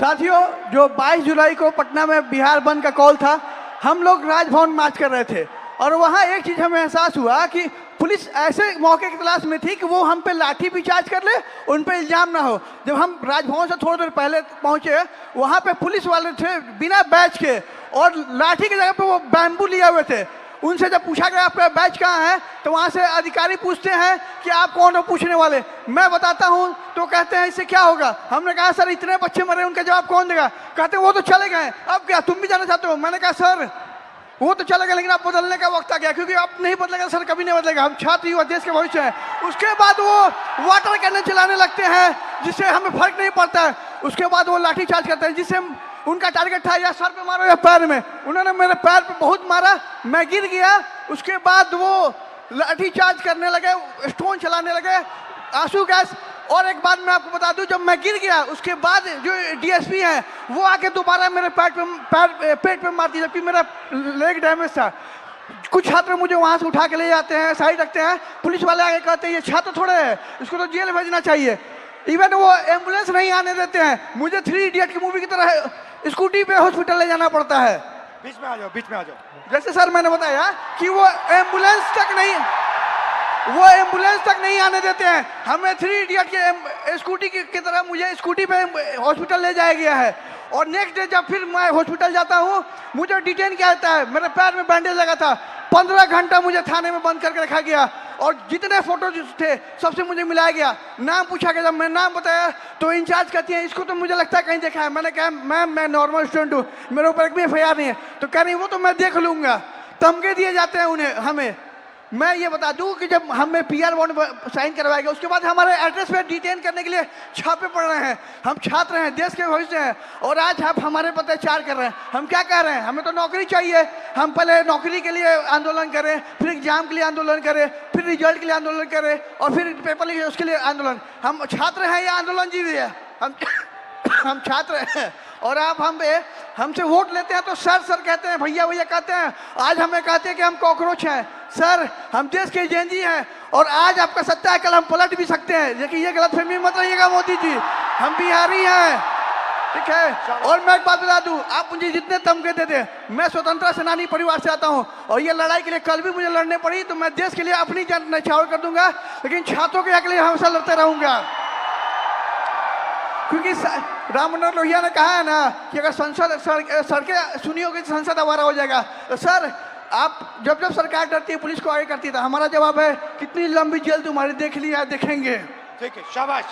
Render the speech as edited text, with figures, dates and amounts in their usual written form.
साथियों, जो 22 जुलाई को पटना में बिहार बंद का कॉल था, हम लोग राजभवन मार्च कर रहे थे और वहाँ एक चीज़ हमें एहसास हुआ कि पुलिस ऐसे मौके की तलाश में थी कि वो हम पे लाठी भी चार्ज कर ले, उन पे इल्ज़ाम ना हो। जब हम राजभवन से थोड़ी देर पहले पहुँचे, वहाँ पे पुलिस वाले थे बिना बैच के और लाठी की जगह पे वो बैम्बू लिए हुए थे। उनसे जब पूछा गया आपका बैच कहाँ है, तो वहाँ से अधिकारी पूछते हैं कि आप कौन हो पूछने वाले। मैं बताता हूँ तो कहते हैं इससे क्या होगा। हमने कहा सर इतने बच्चे मरे, उनका जवाब कौन देगा। कहते वो तो चले गए, अब क्या तुम भी जाना चाहते हो। मैंने कहा सर वो तो चले गए, लेकिन अब बदलने का वक्त आ गया, क्योंकि अब नहीं बदलेगा सर, कभी नहीं बदलेगा। हम छात्र युवा देश के भविष्य हैं। उसके बाद वो वाटर कैनन चलाने लगते हैं जिससे हमें फर्क नहीं पड़ता है। उसके बाद वो लाठी चार्ज करते हैं, जिससे उनका टारगेट था या सर पे मारो या पैर में। उन्होंने मेरे पैर पे बहुत मारा, मैं गिर गया। उसके बाद वो लाठी चार्ज करने लगे, स्टोन चलाने लगे, आंसू गैस। और एक बात मैं आपको बता दूं, जब मैं गिर गया उसके बाद जो डीएसपी हैं वो आके दोबारा मेरे पेट पे मार दी, जबकि मेरा लेग डैमेज था। कुछ छात्र मुझे वहां से उठा के ले जाते हैं, साइड रखते हैं। पुलिस वाले आगे कहते हैं ये छात्र थोड़े हैं, इसको तो जेल भेजना चाहिए। इवन वो एम्बुलेंस नहीं आने देते हैं। मुझे 3 इडियट की मूवी की तरह स्कूटी पे हॉस्पिटल ले जाना पड़ता है। बीच में आ जाओ, बीच में आ जाओ। जैसे सर मैंने बताया कि वो एम्बुलेंस तक नहीं आने देते हैं। हमें 3 इडियट के स्कूटी की तरह मुझे स्कूटी पे हॉस्पिटल ले जाया गया है। और नेक्स्ट डे जब फिर मैं हॉस्पिटल जाता हूँ, मुझे डिटेन किया जाता है। मेरे पैर में बैंडेज लगा था, 15 घंटा मुझे थाने में बंद करके रखा गया। और जितने फोटो थे सबसे मुझे मिलाया गया, नाम पूछा गया। जब मैं नाम बताया तो इंचार्ज कहती है इसको तो मुझे लगता है कहीं देखा है। मैंने कहा मैम मैं नॉर्मल स्टूडेंट हूँ, मेरे ऊपर एक भी FIR नहीं है। तो कह रही वो तो मैं देख लूंगा। धमके दिए जाते हैं उन्हें हमें। मैं ये बता दूं कि जब हमें PR बॉन्ड साइन करवाया गया, उसके बाद हमारे एड्रेस पे डिटेन करने के लिए छापे पड़ रहे हैं। हम छात्र हैं, देश के भविष्य हैं, और आज आप हमारे पर अत्याचार कर रहे हैं। हम क्या कह रहे हैं, हमें तो नौकरी चाहिए। हम पहले नौकरी के लिए आंदोलन करें, फिर एग्जाम के लिए आंदोलन करें, फिर रिजल्ट के लिए आंदोलन करें, और फिर पेपर लिखे उसके लिए आंदोलन। हम छात्र हैं, ये आंदोलन जीवी है। हम छात्र हैं और आप हमसे वोट लेते हैं तो सर कहते हैं, भैया भैया कहते हैं। आज हमें कहते हैं कि हम कॉकरोच हैं। सर हम देश के एजेंजी हैं और आज आपका सत्ता है, कल हम पलट भी सकते हैं। लेकिन ये गलतफहमी मत रहिएगा मोदी जी, हम बिहारी हैं, ठीक है। और मैं एक बात बता दूं, आप मुझे जितने धमके देते, मैं स्वतंत्रता सेनानी परिवार से आता हूं और ये लड़ाई के लिए कल भी मुझे लड़ने पड़ी तो मैं देश के लिए अपनी जान न्यौछावर कर दूंगा, लेकिन छात्रों के हक के लिए हमेशा लड़ते रहूंगा। क्योंकि राम मनोहर लोहिया ने कहा है ना कि अगर सड़कें सुनी होगी तो संसद आवारा हो जाएगा। तो सर आप जब सरकार डरती है पुलिस को आगे करती है, तो हमारा जवाब है कितनी लंबी जेल तुम्हारी देख लिया, देखेंगे। ठीक है, शाबाश।